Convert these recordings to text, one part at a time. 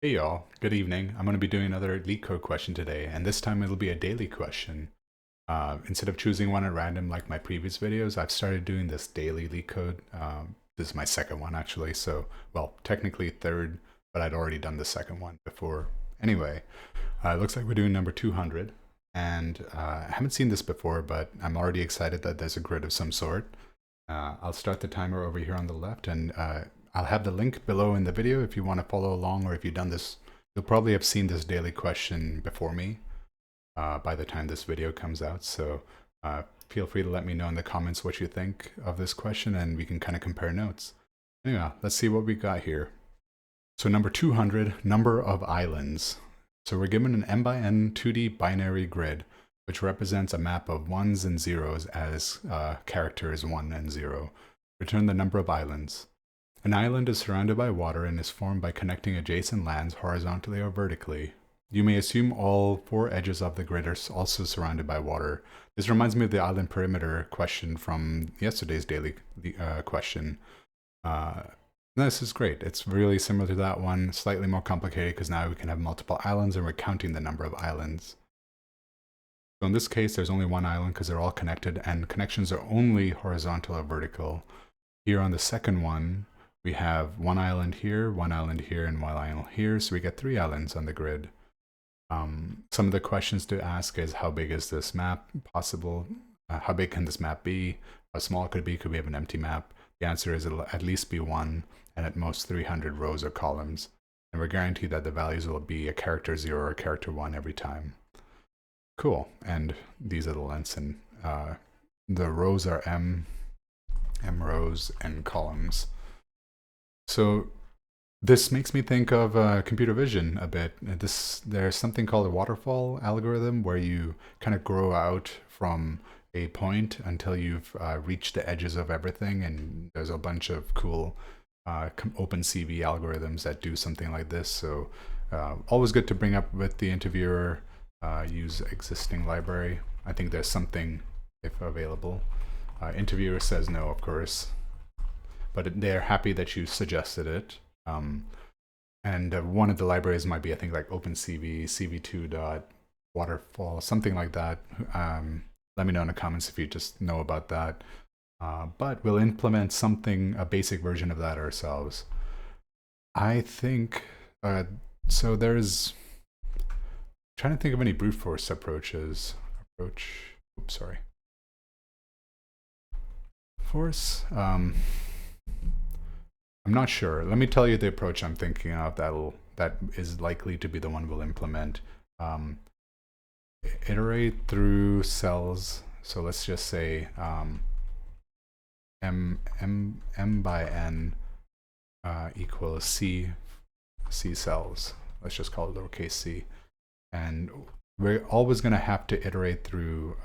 Hey y'all, good evening. I'm going to be doing another Leetcode question today, and this time it'll be a daily question. Instead of choosing one at random like my previous videos, I've started doing this daily Leetcode. This is my second one actually, so, well, technically third, but I'd already done the second one before. Anyway, it looks like we're doing number 200, and I haven't seen this before, but I'm already excited that there's a grid of some sort. I'll start the timer over here on the left, and I'll have the link below in the video if you want to follow along, or if you've done this, you'll probably have seen this daily question before me by the time this video comes out. So feel free to let me know in the comments what you think of this question, and we can kind of compare notes. Anyway, let's see what we got here. So number 200, number of islands. So we're given an m by n 2D binary grid, which represents a map of ones and zeros as characters 1 and 0. Return the number of islands. An island is surrounded by water and is formed by connecting adjacent lands horizontally or vertically. You may assume all 4 edges of the grid are also surrounded by water. This reminds me of the island perimeter question from yesterday's daily question. This is great. It's really similar to that one, slightly more complicated because now we can have multiple islands and we're counting the number of islands. So in this case, there's only one island because they're all connected, and connections are only horizontal or vertical. Here on the second one, we have one island here, and one island here, so we get 3 islands on the grid. Some of the questions to ask is, how big is this map possible? How big can this map be? How small could it be? Could we have an empty map? The answer is it'll at least be 1, and at most 300 rows or columns. And we're guaranteed that the values will be a character 0 or a character 1 every time. Cool, and these are the lengths, and the rows are m rows, and columns. So this makes me think of computer vision a bit. There's something called a waterfall algorithm where you kind of grow out from a point until you've reached the edges of everything, and there's a bunch of cool OpenCV algorithms that do something like this. So always good to bring up with the interviewer. Use existing library. I think there's something if available. Interviewer says no, of course, but they're happy that you suggested it. And one of the libraries might be, I think, like OpenCV, cv2.waterfall, something like that. Let me know in the comments if you just know about that. But we'll implement something, a basic version of that ourselves. I think, so there's, trying to think of any brute force approaches. Oops, sorry. Force. I'm not sure. Let me tell you the approach I'm thinking of that is likely to be the one we'll implement. Iterate through cells. So let's just say m by n equals c cells. Let's just call it lowercase c. And we're always going to have to iterate through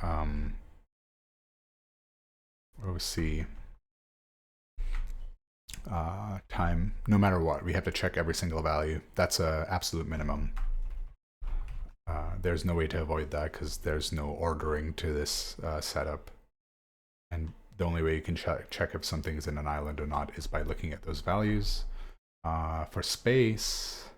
OC time, no matter what. We have to check every single value. That's an absolute minimum. There's no way to avoid that because there's no ordering to this setup. And the only way you can check if something is in an island or not is by looking at those values. For space,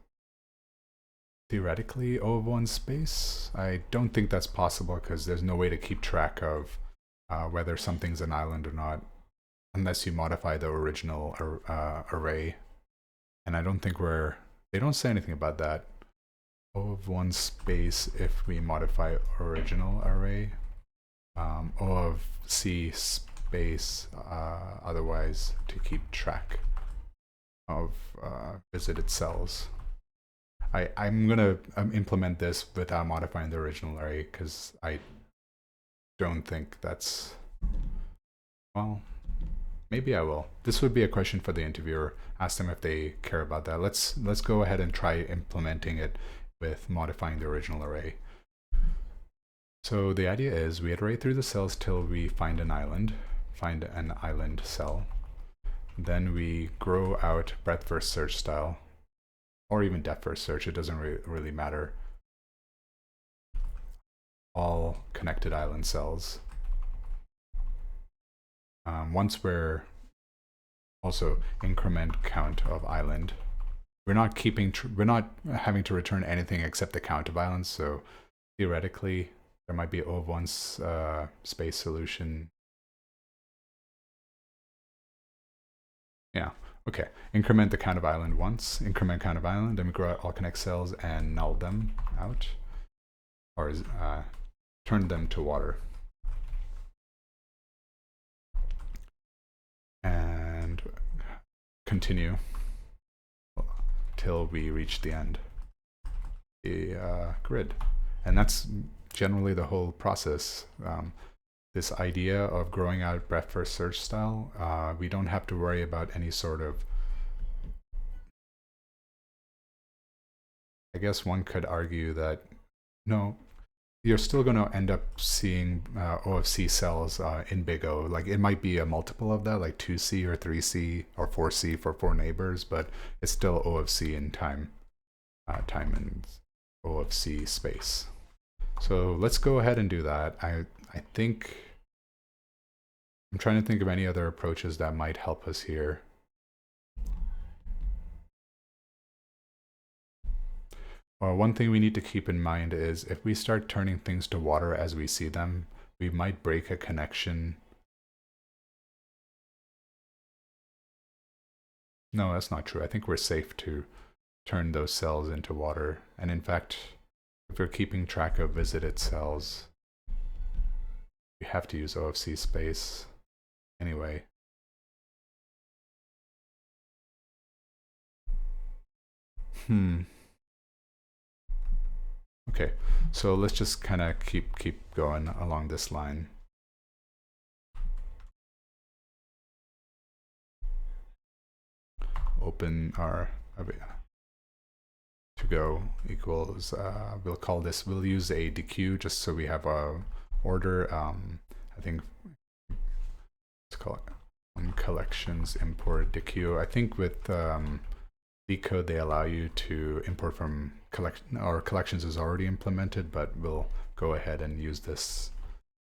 theoretically O of 1 space. I don't think that's possible because there's no way to keep track of whether something's an island or not unless you modify the original array. And I don't think they don't say anything about that. O of 1 space if we modify original array. O of C space otherwise to keep track of visited cells. I'm gonna implement this without modifying the original array because I don't think that's, well, maybe I will. This would be a question for the interviewer. Ask them if they care about that. Let's go ahead and try implementing it with modifying the original array. So the idea is we iterate through the cells till we find an island cell. Then we grow out breadth first search style, or even depth first search, it doesn't really matter. All connected island cells. Once we're also increment count of island. we're not having to return anything except the count of islands. So theoretically, there might be O of 1's space solution. Yeah. Okay. Increment the count of island once. Increment count of island. Then we grow out all connect cells and null them out, or turn them to water. And continue till we reach the end, the grid. And that's generally the whole process. This idea of growing out breadth first search style, we don't have to worry about any sort of, I guess one could argue that, no, you're still going to end up seeing O of C cells in big O. Like it might be a multiple of that, like 2C or 3C or 4C for 4 neighbors, but it's still O of C in time and O of C space. So let's go ahead and do that. I think, I'm trying to think of any other approaches that might help us here. Well, one thing we need to keep in mind is if we start turning things to water as we see them, we might break a connection. No, that's not true. I think we're safe to turn those cells into water. And in fact, if we're keeping track of visited cells, we have to use O of C space anyway. Okay, so let's just kind of keep going along this line. Open our to go equals, we'll call this, we'll use a dequeue just so we have a order. I think let's call it collections import dequeue. I think with Leetcode they allow you to import from collections is already implemented, but we'll go ahead and use this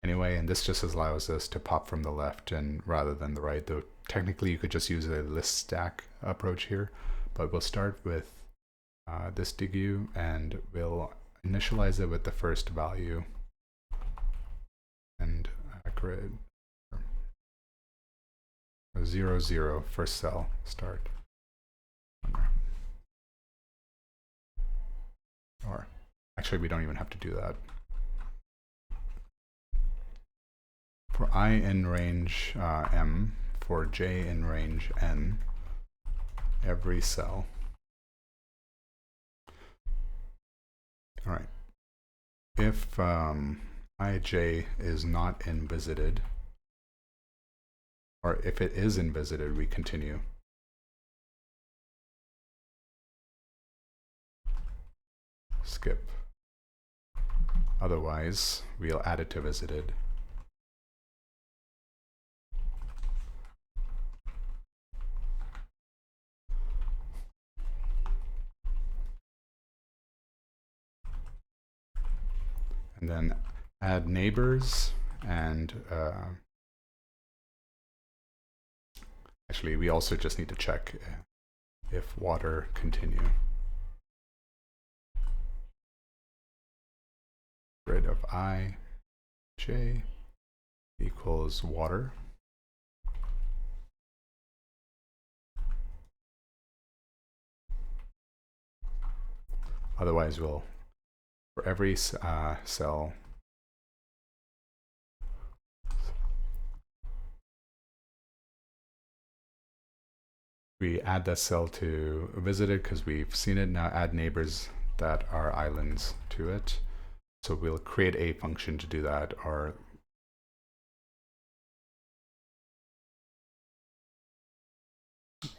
anyway. And this just allows us to pop from the left and rather than the right, though technically you could just use a list stack approach here, but we'll start with this dequeue and we'll initialize it with the first value and grid 0, 0 first cell start. Or actually we don't even have to do that. For I in range M, for J in range N, every cell. All right. If ij is not in visited, or if it is in visited, we continue. Skip. Otherwise, we'll add it to visited. And then add neighbors and actually we also just need to check if water continue. Grid of I, J equals water. Otherwise we'll, for every cell, we add that cell to visited because we've seen it. Now add neighbors that are islands to it. So we'll create a function to do that, or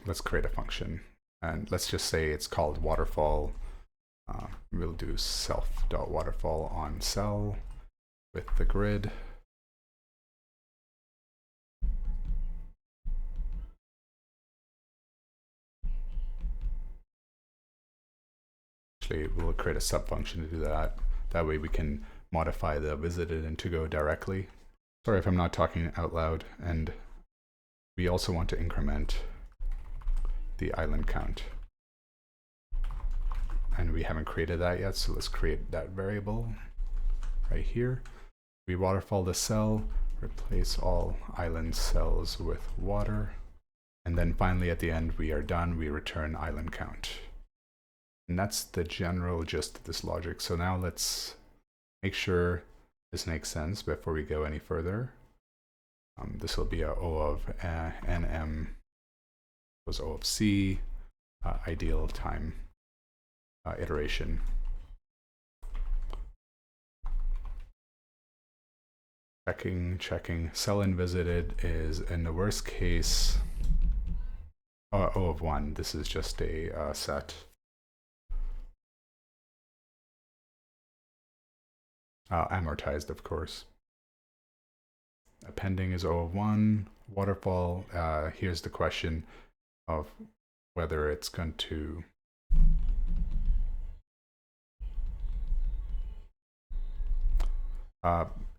let's create a function. And let's just say it's called waterfall. We'll do self.waterfall on cell with the grid. Actually, we'll create a subfunction to do that. That way we can modify the visited and to go directly. Sorry if I'm not talking out loud. And we also want to increment the island count. we haven't created that yet, so let's create that variable right here. We waterfall the cell, replace all island cells with water, and then finally at the end we are done, we return island count. And that's the general gist of this logic. So now let's make sure this makes sense before we go any further. This will be a O of nm was O of c, ideal time iteration. Checking. Cell invisited is in the worst case O of 1. This is just a set. Amortized, of course. Appending is O of 1. Waterfall, here's the question of whether it's going to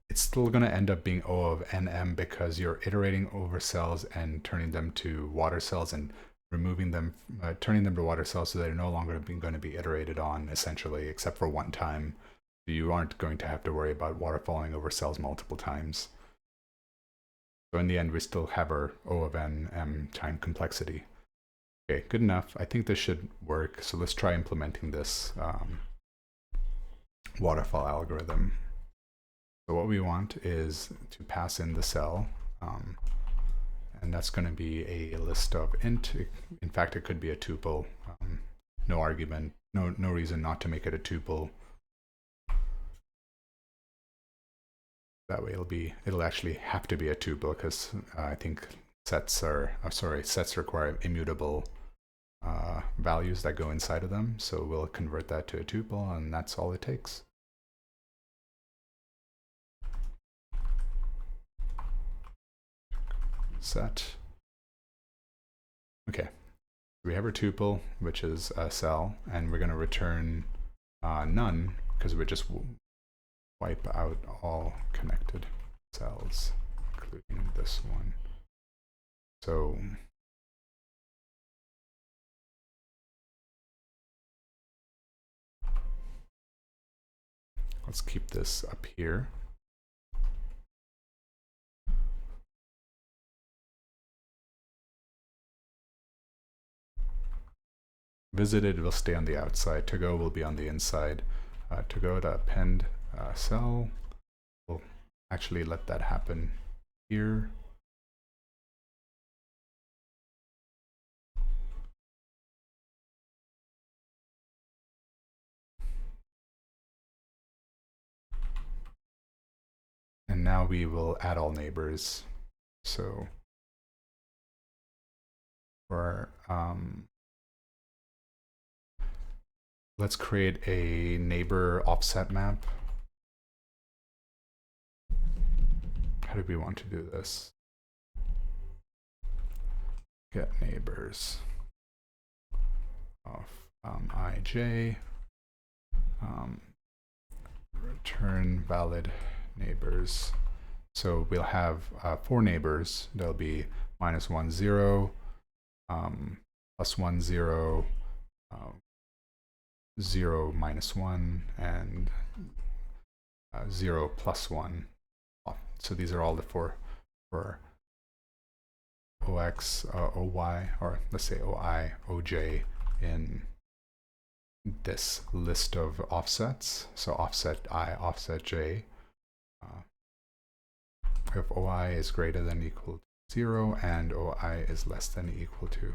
it's still going to end up being O of nm because you're iterating over cells and turning them to water cells and removing them, turning them to water cells so they're no longer going to be iterated on, essentially, except for one time. You aren't going to have to worry about waterfalling over cells multiple times. So in the end, we still have our O of nm time complexity. Okay, good enough. I think this should work. So let's try implementing this waterfall algorithm. So what we want is to pass in the cell, and that's going to be a list of int. In fact, it could be a tuple. No argument, no reason not to make it a tuple. That way it'll actually have to be a tuple because I think sets require immutable values that go inside of them. So we'll convert that to a tuple, and that's all it takes. Set. Okay, we have our tuple, which is a cell, and we're going to return none because we just wipe out all connected cells, including this one. So let's keep this up here. Visited will stay on the outside. To go will be on the inside. To go to append cell, we'll actually let that happen here. And now we will add all neighbors. So for let's create a neighbor offset map. How do we want to do this? Get neighbors of ij, return valid neighbors. So we'll have 4 neighbors. There'll be -1 0, +1 0, 0 -1, and 0 +1. So these are all the 4 for OX, OY, or let's say OI, OJ in this list of offsets. So offset I, offset J. If OI is greater than or equal to 0 and OI is less than or equal to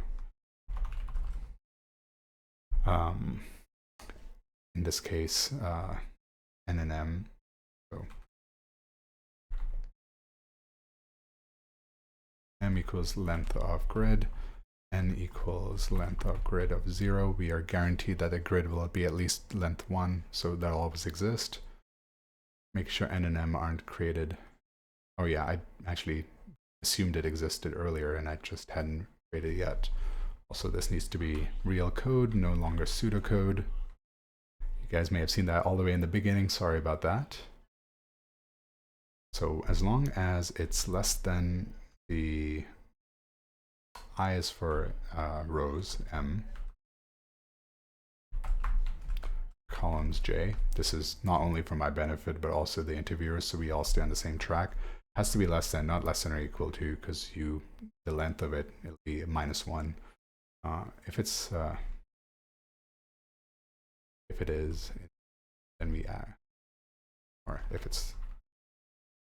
in this case, N and M. So M equals length of grid, N equals length of grid of 0. We are guaranteed that the grid will be at least length 1, so that'll always exist. Make sure N and M aren't created. Oh yeah, I actually assumed it existed earlier and I just hadn't created it yet. Also, this needs to be real code, no longer pseudocode. You guys may have seen that all the way in the beginning. Sorry about that. So as long as it's less than the I is for rows, M, columns j. This is not only for my benefit, but also the interviewers, so we all stay on the same track. Has to be less than, not less than or equal to, because the length of it, it'll be -1. If it is, then we add, or if it's,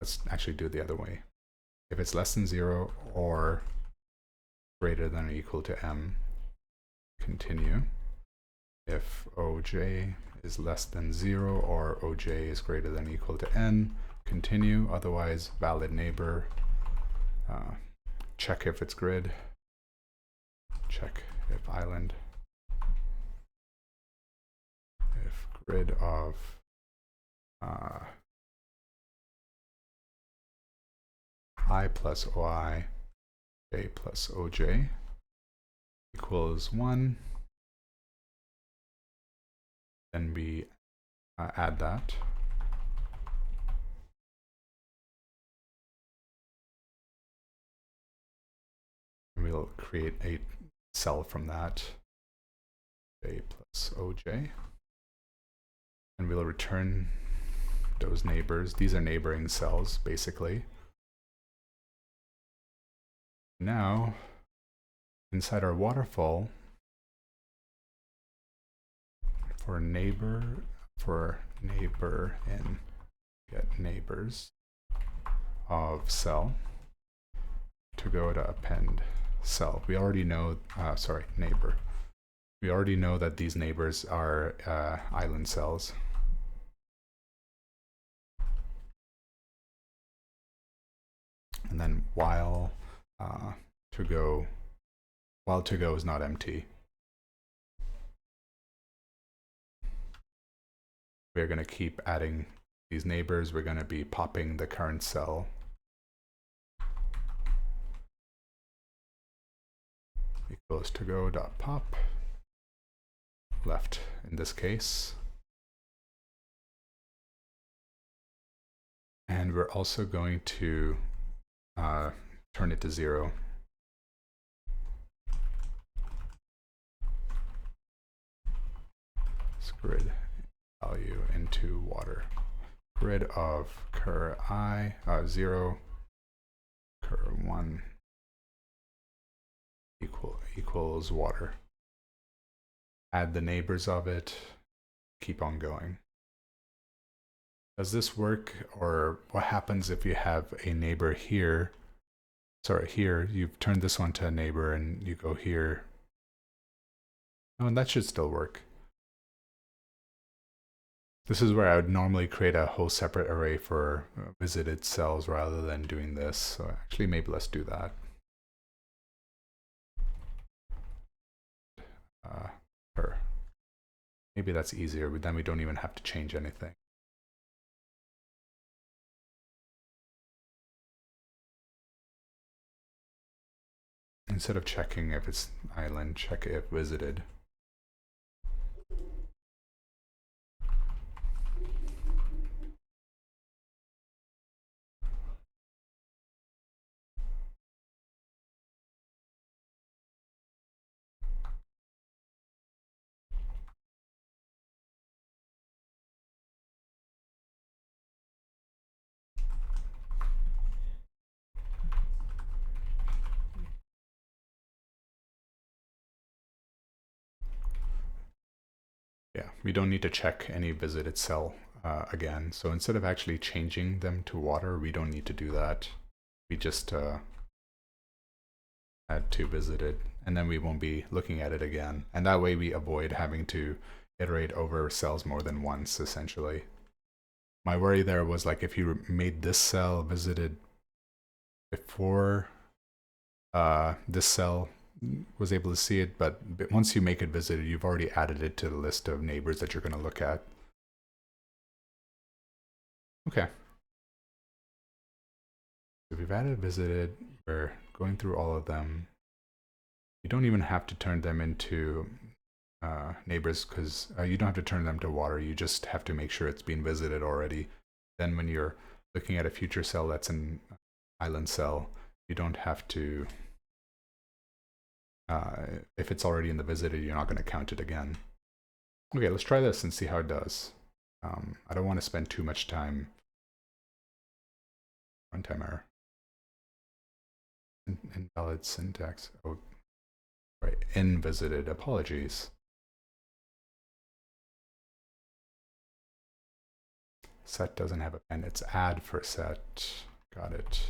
let's actually do it the other way. If it's less than 0 or greater than or equal to m, continue. If oj is less than 0 or oj is greater than or equal to n, continue. Otherwise, valid neighbor. Check if it's grid. Check if island. If grid of I plus oi, j plus oj equals 1, then we add that. And we'll create a cell from that, j plus oj, and we'll return those neighbors. These are neighboring cells, basically. Now, inside our waterfall, for neighbor in get neighbors of cell, to go to append cell. We already know, neighbor. We already know that these neighbors are island cells. And then while to go is not empty. We're going to keep adding these neighbors. We're going to be popping the current cell. Equals to go dot pop left in this case. And we're also going to turn it to 0. This grid value into water. Grid of cur I 0, cur 1 equals water. Add the neighbors of it. Keep on going. Does this work, or what happens if you have a neighbor here? Sorry, here, you've turned this one to a neighbor and you go here. Oh, and that should still work. This is where I would normally create a whole separate array for visited cells rather than doing this. So actually, maybe let's do that. Maybe that's easier, but then we don't even have to change anything. Instead of checking if it's island, check if visited. Yeah, we don't need to check any visited cell again. So instead of actually changing them to water, we don't need to do that. We just add to visited, and then we won't be looking at it again. And that way we avoid having to iterate over cells more than once, essentially. My worry there was like if you made this cell visited before this cell was able to see it, but once you make it visited, you've already added it to the list of neighbors that you're going to look at. Okay. So we've added visited, we're going through all of them. You don't even have to turn them into neighbors, because you don't have to turn them to water. You just have to make sure it's been visited already. Then when you're looking at a future cell that's an island cell, you don't have to, if it's already in the visited, you're not going to count it again. Okay, let's try this and see how it does. I don't want to spend too much time. Runtime error. Invalid syntax. Oh, right. Invisited. Apologies. Set doesn't have a pen. It's add for set. Got it.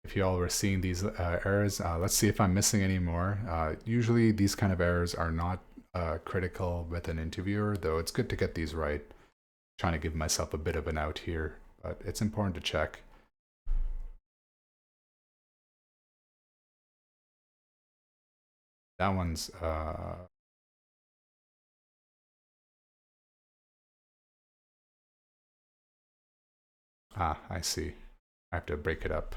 If you all were seeing these errors, let's see if I'm missing any more. Usually these kind of errors are not critical with an interviewer, though it's good to get these right. Trying to give myself a bit of an out here, but it's important to check. That one's I see. I have to break it up.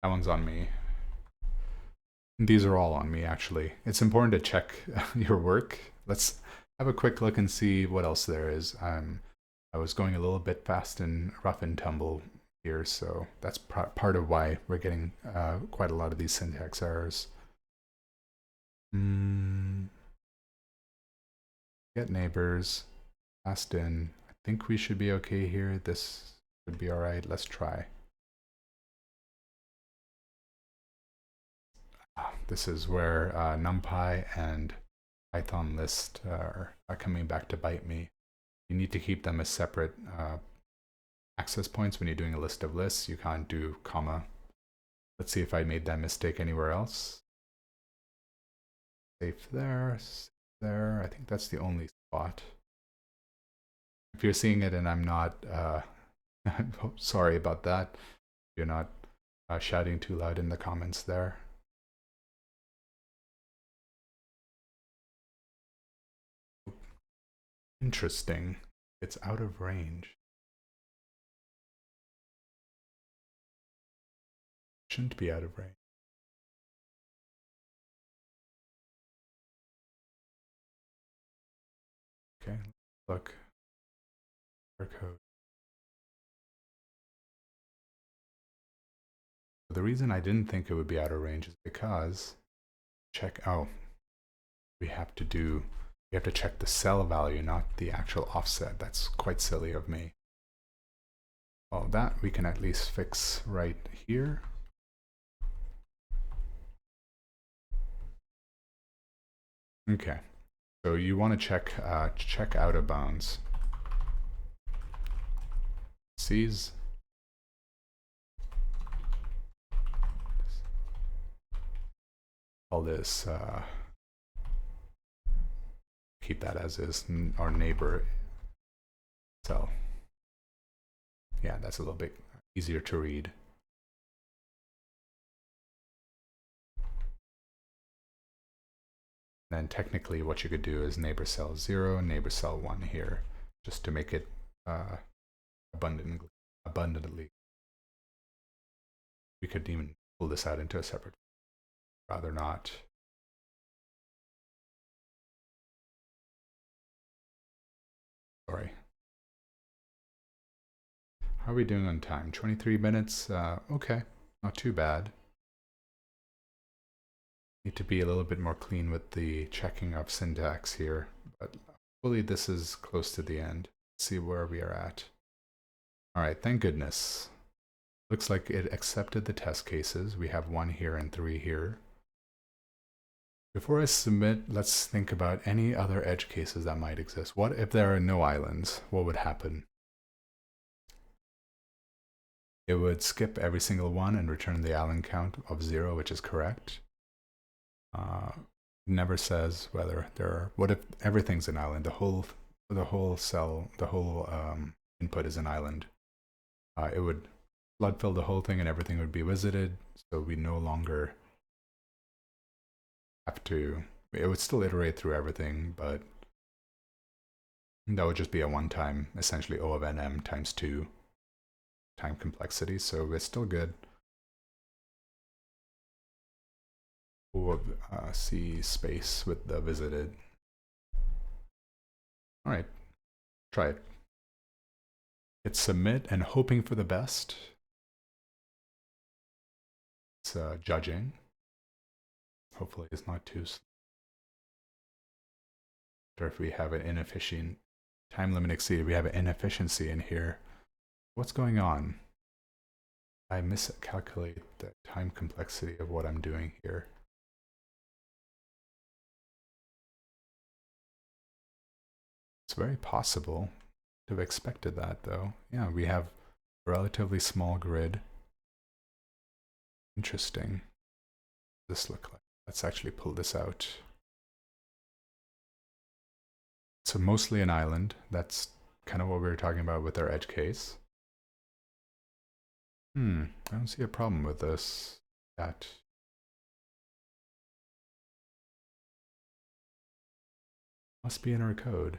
That one's on me. These are all on me, actually. It's important to check your work. Let's have a quick look and see what else there is. I was going a little bit fast and rough and tumble here, so that's part of why we're getting quite a lot of these syntax errors. Get neighbors, passed in. I think we should be okay here. This should be all right. Let's try. This is where NumPy and Python list are coming back to bite me. You need to keep them as separate access points when you're doing a list of lists. You can't do comma. Let's see if I made that mistake anywhere else. Safe there, there. I think that's the only spot. If you're seeing it and I'm not, sorry about that. You're not shouting too loud in the comments there. Interesting. It's out of range. Shouldn't be out of range. Okay, look. Our code. The reason I didn't think it would be out of range is because we have to check the cell value, not the actual offset. That's quite silly of me. Well, that we can at least fix right here. Okay, so you want to check out of bounds. C's. All this, keep that as is, our neighbor cell. Yeah, that's a little bit easier to read. Then technically what you could do is neighbor cell 0, neighbor cell 1 here, just to make it abundantly. We could even pull this out into a separate, rather not. Sorry. How are we doing on time? 23 minutes? Okay, not too bad. Need to be a little bit more clean with the checking of syntax here, but hopefully this is close to the end. Let's see where we are at. All right, thank goodness. Looks like it accepted the test cases. We have 1 here and 3 here. Before I submit, let's think about any other edge cases that might exist. What if there are no islands? What would happen? It would skip every single one and return the island count of 0, which is correct. Never says whether there are, what if everything's an island? The whole cell, the whole input is an island. It would flood fill the whole thing and everything would be visited, so we no longer have to, it would still iterate through everything, but that would just be a one-time, essentially O of nm times 2 time complexity, so it's still good. O of C space with the visited. All right, try it. Hit submit and hoping for the best. It's judging. Hopefully it's not too slow. or if we have an inefficient time limit exceeded, we have an inefficiency in here. What's going on? I miscalculate the time complexity of what I'm doing here. It's very possible to have expected that though. Yeah, we have a relatively small grid. Interesting. What does this look like? Let's actually pull this out. So mostly an island. That's kind of what we were talking about with our edge case. I don't see a problem with this. That must be in our code.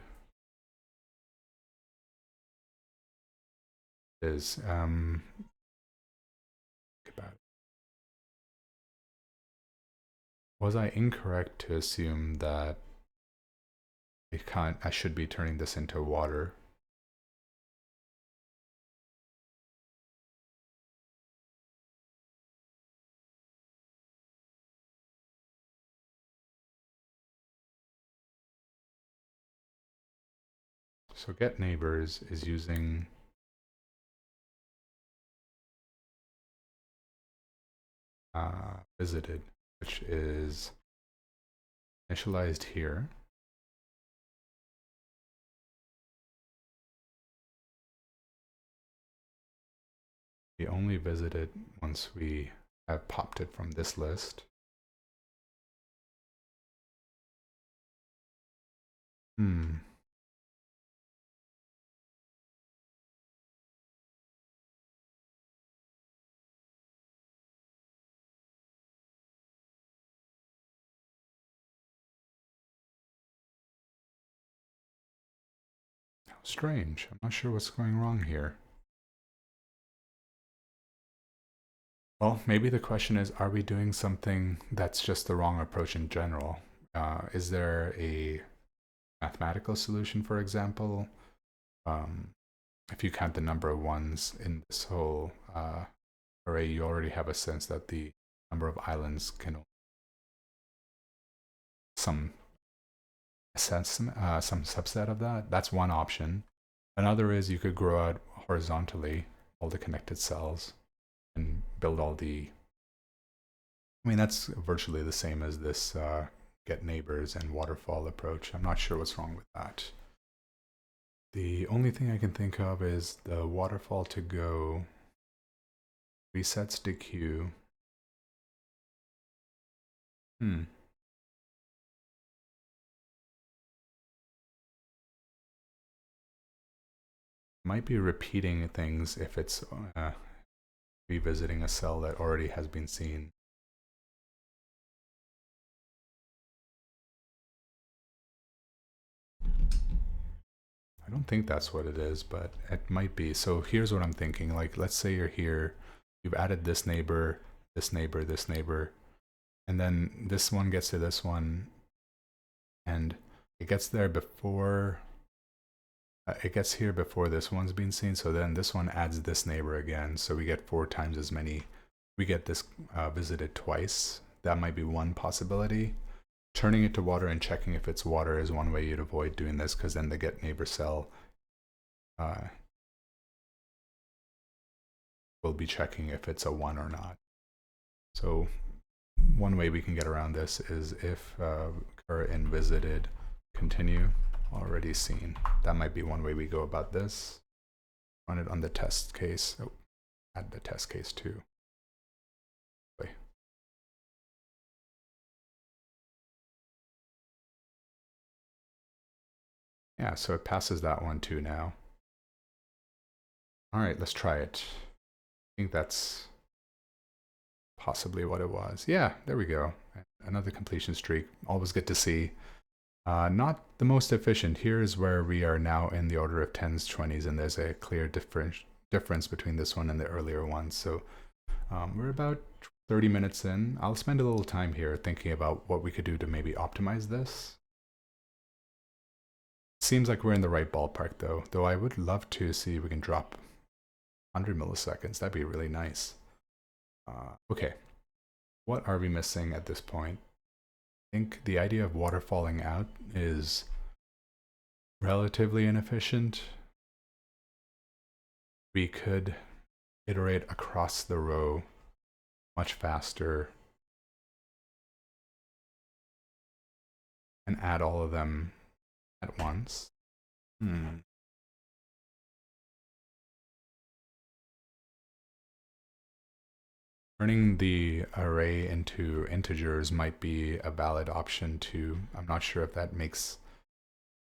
It is think about it. Was I incorrect to assume that I should be turning this into water? So get neighbors is using visited, which is initialized here. We only visit it once we have popped it from this list. Strange. I'm not sure what's going wrong here. Well, maybe the question is, are we doing something that's just the wrong approach in general? Is there a mathematical solution, for example? If you count the number of ones in this whole array, you already have a sense that the number of islands can some subset of that. That's one option. Another is you could grow out horizontally all the connected cells and build all the, I mean, that's virtually the same as this get neighbors and waterfall approach. I'm not sure what's wrong with that. The only thing I can think of is the waterfall to go resets to queue. Might be repeating things if it's revisiting a cell that already has been seen. I don't think that's what it is, but it might be. So here's what I'm thinking. Like, let's say you're here, you've added this neighbor, this neighbor, this neighbor, and then this one gets to this one, and it gets there before, it gets here before this one's been seen. So then this one adds this neighbor again. So we get 4 times as many. We get this visited twice. That might be one possibility. Turning it to water and checking if it's water is one way you'd avoid doing this, because then the get neighbor cell will be checking if it's a 1 or not. So one way we can get around this is if current visited continue already seen. That might be one way we go about this. Run it on the test case. Oh, add the test case too. Yeah, so it passes that one too now. All right, let's try it. I think that's possibly what it was. Yeah, there we go. Another completion streak. Always good to see. Not the most efficient. Here is where we are now in the order of 10s, 20s, and there's a clear difference between this one and the earlier one. So we're about 30 minutes in. I'll spend a little time here thinking about what we could do to maybe optimize this. Seems like we're in the right ballpark though I would love to see if we can drop 100 milliseconds. That'd be really nice. Okay, what are we missing at this point? I think the idea of waterfalling out is relatively inefficient. We could iterate across the row much faster and add all of them at once. Turning the array into integers might be a valid option too. I'm not sure if that makes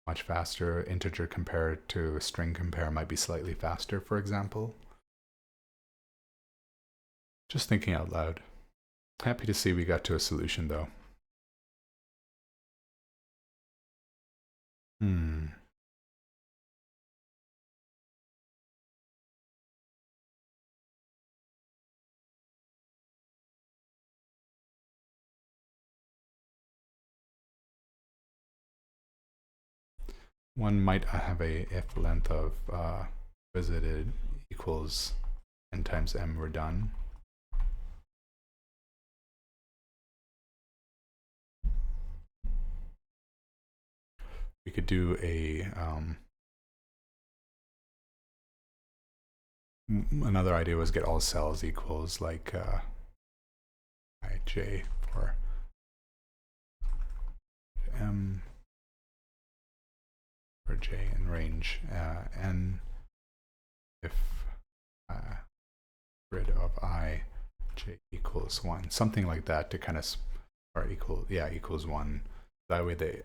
much faster. Integer compared to string compare might be slightly faster, for example. Just thinking out loud. Happy to see we got to a solution though. One might have a if length of visited equals n times m, we're done. We could do a another idea was get all cells equals like ij for m for j in range n if grid of I j equals 1, something like that to kind of, or equals 1. That way the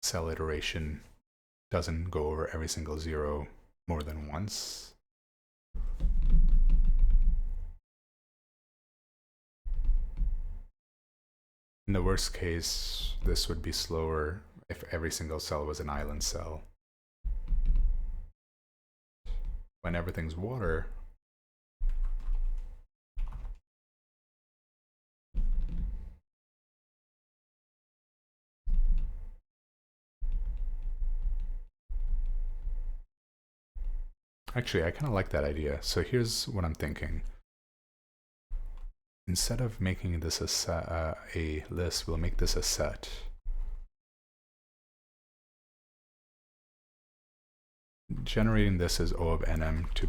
cell iteration doesn't go over every single zero more than once. In the worst case, this would be slower if every single cell was an island cell. When everything's water, actually, I kind of like that idea. So here's what I'm thinking. Instead of making this a list, we'll make this a set. Generating this as O of nm to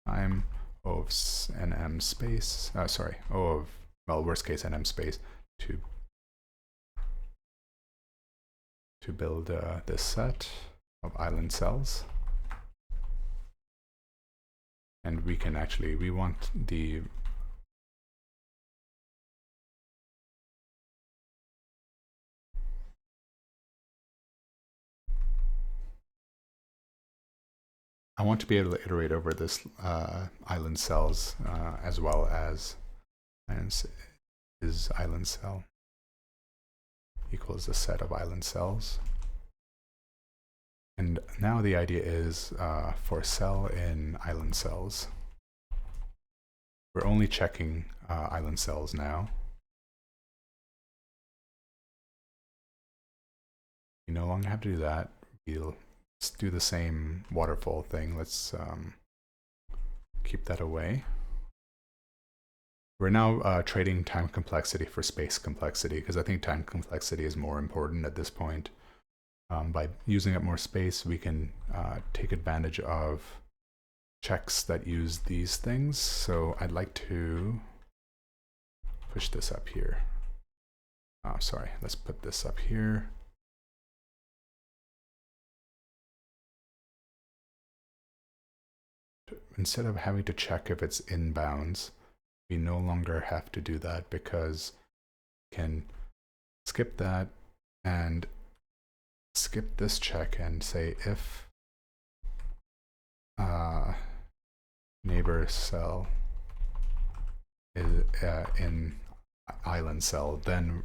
time O of nm space, sorry, O of, well, worst case nm space to build this set of island cells. And we can actually, we want the I want to be able to iterate over this island cells as well as is island cell equals the set of island cells. And now the idea is for cell in island cells, we're only checking island cells now. We no longer have to do that. Let's do the same waterfall thing. Let's keep that away. We're now trading time complexity for space complexity, because I think time complexity is more important at this point. By using up more space, we can take advantage of checks that use these things. So I'd like to push this up here. Oh, sorry, let's put this up here. Instead of having to check if it's in bounds, we no longer have to do that because we can skip that and skip this check and say if neighbor cell is in island cell, then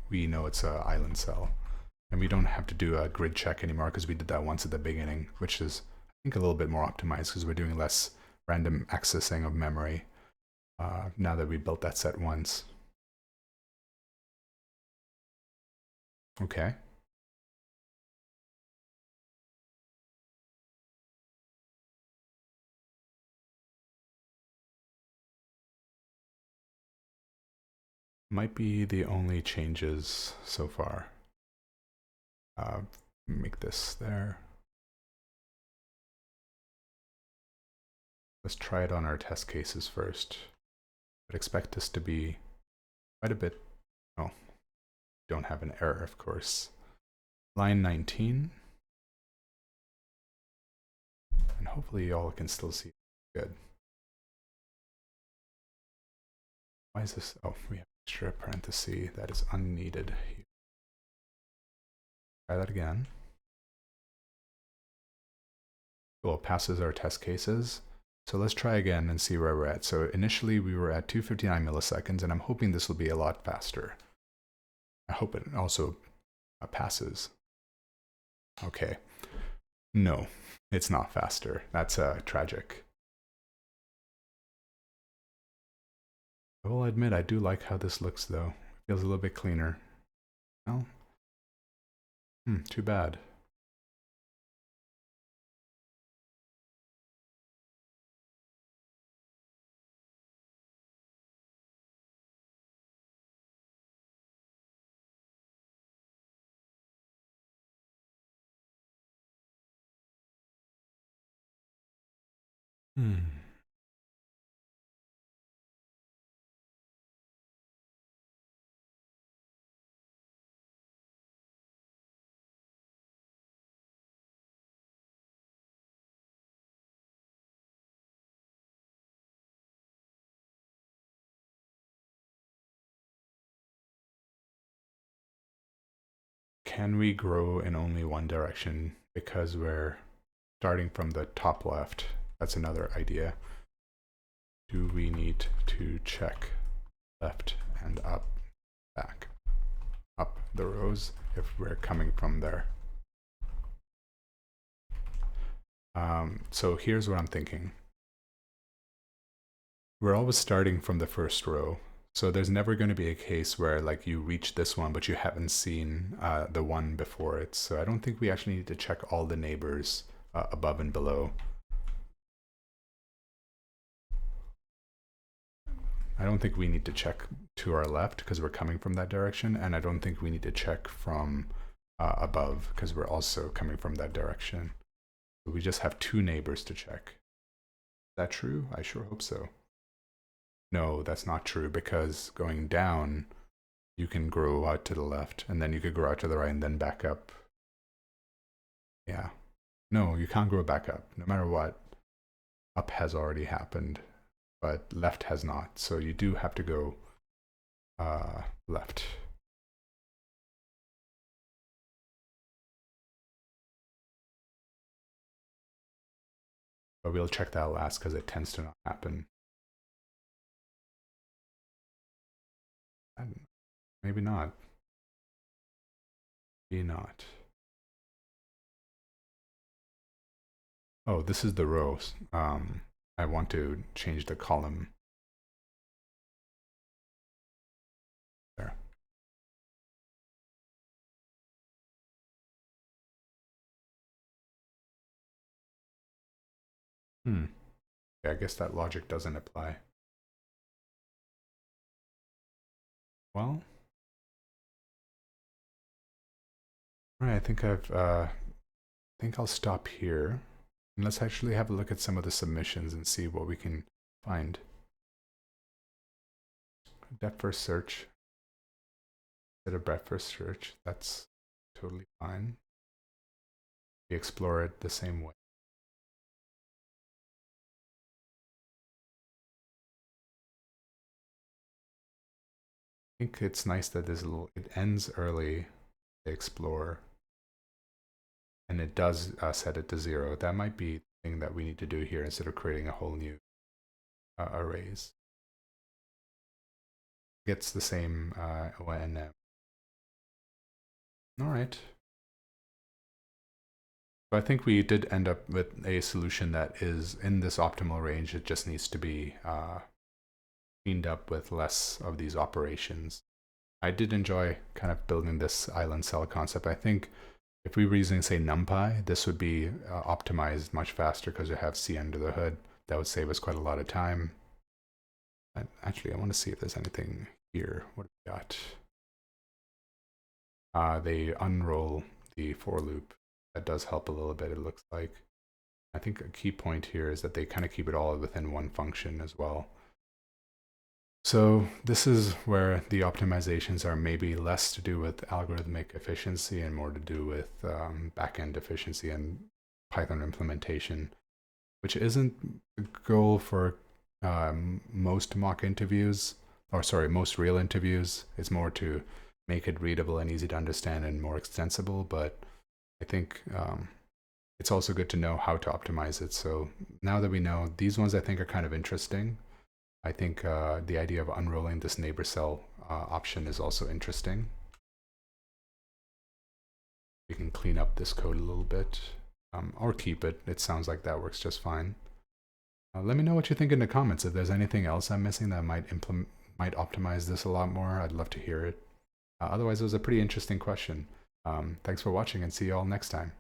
we know it's an island cell. And we don't have to do a grid check anymore because we did that once at the beginning, which is, I think, a little bit more optimized because we're doing less random accessing of memory now that we built that set once. Okay. Might be the only changes so far. make this there. Let's try it on our test cases first. I'd expect this to be quite a bit. Oh, don't have an error, of course. Line 19. And hopefully y'all can still see it good. Why is this? Oh, we have extra parenthesis that is unneeded. Try that again. Cool, passes our test cases. So let's try again and see where we're at. So initially we were at 259 milliseconds, and I'm hoping this will be a lot faster. I hope it also passes. Okay. No, it's not faster. That's tragic. I will admit I do like how this looks though. It feels a little bit cleaner. Well, too bad. Can we grow in only one direction because we're starting from the top left? That's another idea. Do we need to check left and up, back, up the rows if we're coming from there? So here's what I'm thinking. We're always starting from the first row. So there's never going to be a case where like you reach this one, but you haven't seen the one before it. So I don't think we actually need to check all the neighbors above and below. I don't think we need to check to our left because we're coming from that direction. And I don't think we need to check from above because we're also coming from that direction. So we just have two neighbors to check. Is that true? I sure hope so. No, that's not true because going down, you can grow out to the left and then you could grow out to the right and then back up. Yeah. No, you can't grow back up no matter what. Up has already happened, but left has not. So you do have to go left. But we'll check that last because it tends to not happen. Maybe not. Maybe not. Oh, this is the rows. I want to change the column. There. Okay, I guess that logic doesn't apply. Well, all right, I think I'll stop here. And let's actually have a look at some of the submissions and see what we can find. Depth first search. Instead of breadth first search, that's totally fine. We explore it the same way. I think it's nice that it ends early, the explore, and it does set it to 0. That might be the thing that we need to do here instead of creating a whole new arrays. Gets the same ONM. All right. So I think we did end up with a solution that is in this optimal range. It just needs to be cleaned up with less of these operations. I did enjoy kind of building this island cell concept. I think if we were using, say, NumPy, this would be optimized much faster because we have C under the hood. That would save us quite a lot of time. Actually, I want to see if there's anything here. What do we got? They unroll the for loop. That does help a little bit, it looks like. I think a key point here is that they kind of keep it all within one function as well. So this is where the optimizations are maybe less to do with algorithmic efficiency and more to do with backend efficiency and Python implementation, which isn't the goal for most mock interviews, or sorry, most real interviews. It's more to make it readable and easy to understand and more extensible, but I think it's also good to know how to optimize it. So now that we know, these ones I think are kind of interesting. I think the idea of unrolling this neighbor cell option is also interesting. We can clean up this code a little bit, or keep it. It sounds like that works just fine. Let me know what you think in the comments. If there's anything else I'm missing that might optimize this a lot more, I'd love to hear it. Otherwise, it was a pretty interesting question. Thanks for watching, and see you all next time.